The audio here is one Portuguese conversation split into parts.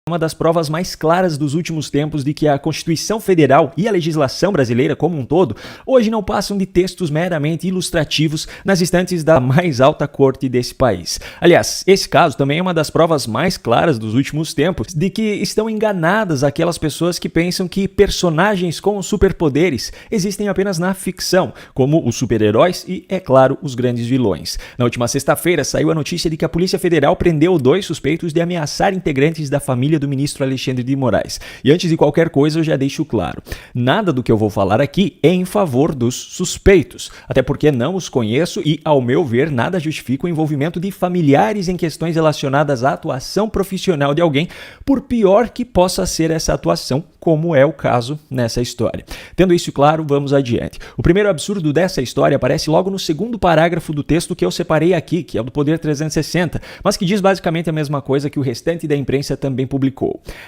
Uma das provas mais claras dos últimos tempos de que a Constituição Federal e a legislação brasileira como um todo hoje não passam de textos meramente ilustrativos nas estantes da mais alta corte desse país. Aliás, esse caso também é uma das provas mais claras dos últimos tempos de que estão enganadas aquelas pessoas que pensam que personagens com superpoderes existem apenas na ficção, como os super-heróis e, é claro, os grandes vilões. Na última sexta-feira saiu a notícia de que a Polícia Federal prendeu 2 suspeitos de ameaçar integrantes da família do ministro Alexandre de Moraes. E antes de qualquer coisa eu já deixo claro, nada do que eu vou falar aqui é em favor dos suspeitos, até porque não os conheço e, ao meu ver, nada justifica o envolvimento de familiares em questões relacionadas à atuação profissional de alguém, por pior que possa ser essa atuação, como é o caso nessa história. Tendo isso claro, vamos adiante. O primeiro absurdo dessa história aparece logo no segundo parágrafo do texto que eu separei aqui, que é o do Poder 360, mas que diz basicamente a mesma coisa que o restante da imprensa também publicou.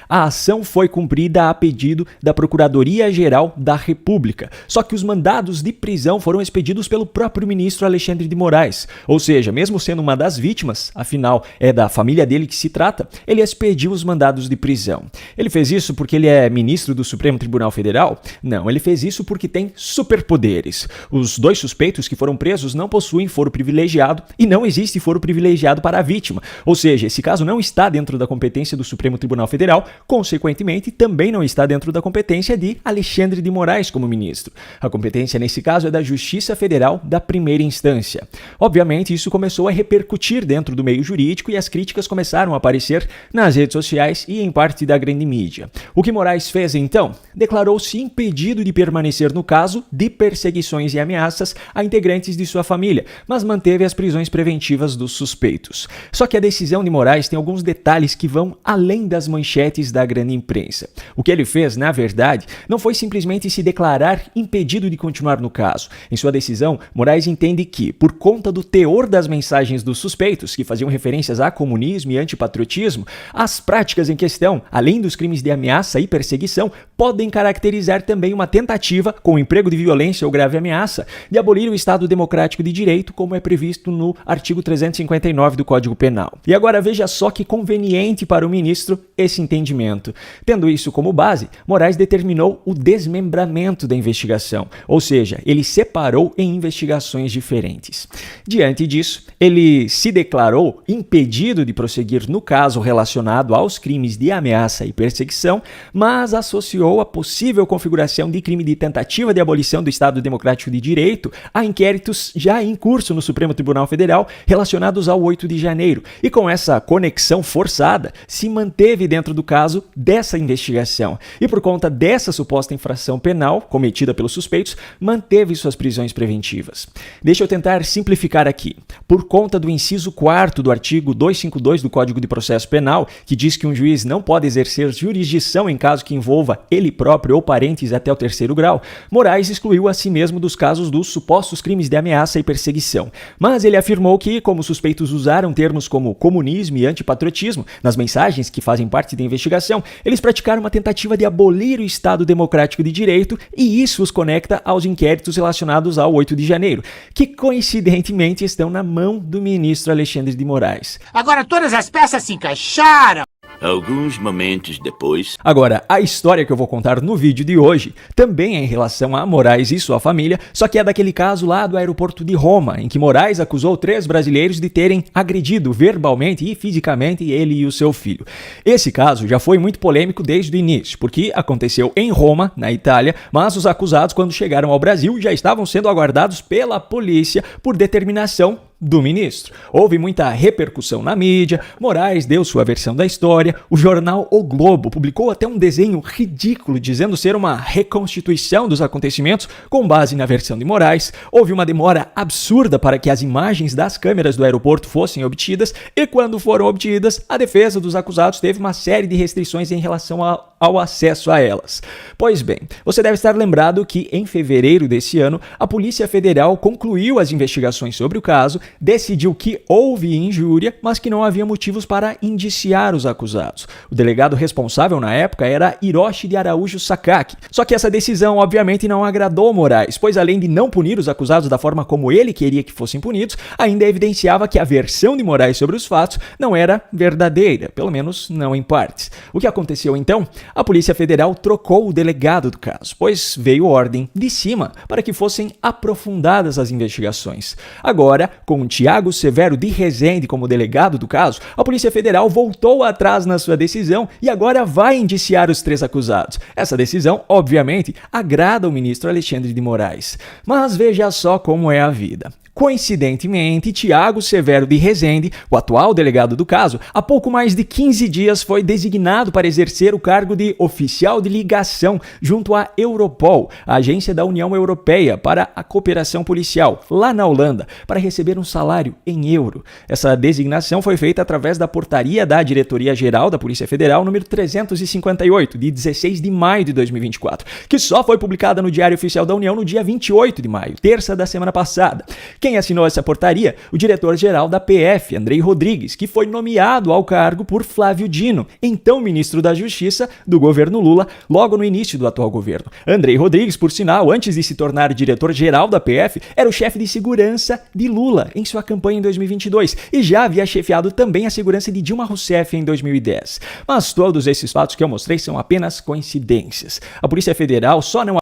A ação foi cumprida a pedido da Procuradoria-Geral da República, só que os mandados de prisão foram expedidos pelo próprio ministro Alexandre de Moraes, ou seja, mesmo sendo uma das vítimas, afinal é da família dele que se trata, ele expediu os mandados de prisão. Ele fez isso porque ele é ministro do Supremo Tribunal Federal? Não, ele fez isso porque tem superpoderes. Os 2 suspeitos que foram presos não possuem foro privilegiado e não existe foro privilegiado para a vítima, ou seja, esse caso não está dentro da competência do Supremo Tribunal Federal, consequentemente também não está dentro da competência de Alexandre de Moraes como ministro. A competência nesse caso é da Justiça Federal da primeira instância. Obviamente isso começou a repercutir dentro do meio jurídico e as críticas começaram a aparecer nas redes sociais e em parte da grande mídia. O que Moraes fez então? Declarou-se impedido de permanecer no caso de perseguições e ameaças a integrantes de sua família, mas manteve as prisões preventivas dos suspeitos. Só que a decisão de Moraes tem alguns detalhes que vão além das manchetes da grande imprensa. O que ele fez, na verdade, não foi simplesmente se declarar impedido de continuar no caso. Em sua decisão, Moraes entende que, por conta do teor das mensagens dos suspeitos, que faziam referências a comunismo e antipatriotismo, as práticas em questão, além dos crimes de ameaça e perseguição, podem caracterizar também uma tentativa, com emprego de violência ou grave ameaça, de abolir o Estado Democrático de Direito, como é previsto no artigo 359 do Código Penal. E agora veja só que conveniente para o ministro esse entendimento. Tendo isso como base, Moraes determinou o desmembramento da investigação, ou seja, ele separou em investigações diferentes. Diante disso, ele se declarou impedido de prosseguir no caso relacionado aos crimes de ameaça e perseguição, mas associou a possível configuração de crime de tentativa de abolição do Estado Democrático de Direito a inquéritos já em curso no Supremo Tribunal Federal relacionados ao 8 de janeiro, e com essa conexão forçada, se manteve dentro do caso dessa investigação e, por conta dessa suposta infração penal cometida pelos suspeitos, manteve suas prisões preventivas. Deixa eu tentar simplificar aqui. Por conta do inciso 4º do artigo 252 do Código de Processo Penal, que diz que um juiz não pode exercer jurisdição em caso que envolva ele próprio ou parentes até o 3º grau, Moraes excluiu a si mesmo dos casos dos supostos crimes de ameaça e perseguição. Mas ele afirmou que, como suspeitos usaram termos como comunismo e antipatriotismo nas mensagens que fazem parte da investigação, eles praticaram uma tentativa de abolir o Estado Democrático de Direito e isso os conecta aos inquéritos relacionados ao 8 de janeiro, que coincidentemente estão na mão do ministro Alexandre de Moraes. Agora todas as peças se encaixaram! Alguns momentos depois... Agora, a história que eu vou contar no vídeo de hoje também é em relação a Moraes e sua família, só que é daquele caso lá do aeroporto de Roma, em que Moraes acusou 3 brasileiros de terem agredido verbalmente e fisicamente ele e o seu filho. Esse caso já foi muito polêmico desde o início, porque aconteceu em Roma, na Itália, mas os acusados, quando chegaram ao Brasil, já estavam sendo aguardados pela polícia por determinação do ministro. Houve muita repercussão na mídia, Moraes deu sua versão da história, o jornal O Globo publicou até um desenho ridículo dizendo ser uma reconstituição dos acontecimentos com base na versão de Moraes, houve uma demora absurda para que as imagens das câmeras do aeroporto fossem obtidas e quando foram obtidas, a defesa dos acusados teve uma série de restrições em relação ao acesso a elas. Pois bem, você deve estar lembrado que em fevereiro desse ano, a Polícia Federal concluiu as investigações sobre o caso decidiu que houve injúria, mas que não havia motivos para indiciar os acusados. O delegado responsável na época era Hiroshi de Araújo Sakaki. Só que essa decisão obviamente não agradou Moraes, pois além de não punir os acusados da forma como ele queria que fossem punidos, ainda evidenciava que a versão de Moraes sobre os fatos não era verdadeira, pelo menos não em partes. O que aconteceu então? A Polícia Federal trocou o delegado do caso, pois veio ordem de cima para que fossem aprofundadas as investigações. Agora, com Tiago Severo de Rezende como delegado do caso, a Polícia Federal voltou atrás na sua decisão e agora vai indiciar os 3 acusados. Essa decisão, obviamente, agrada o ministro Alexandre de Moraes. Mas veja só como é a vida. Coincidentemente, Tiago Severo de Rezende, o atual delegado do caso, há pouco mais de 15 dias foi designado para exercer o cargo de oficial de ligação junto à Europol, a agência da União Europeia para a cooperação policial, lá na Holanda, para receber um salário em euro. Essa designação foi feita através da portaria da Diretoria-Geral da Polícia Federal número 358, de 16 de maio de 2024, que só foi publicada no Diário Oficial da União no dia 28 de maio, terça da semana passada. Quem assinou essa portaria? O diretor-geral da PF, Andrei Rodrigues, que foi nomeado ao cargo por Flávio Dino, então ministro da Justiça do governo Lula, logo no início do atual governo. Andrei Rodrigues, por sinal, antes de se tornar diretor-geral da PF, era o chefe de segurança de Lula em sua campanha em 2022 e já havia chefiado também a segurança de Dilma Rousseff em 2010. Mas todos esses fatos que eu mostrei são apenas coincidências. A Polícia Federal só não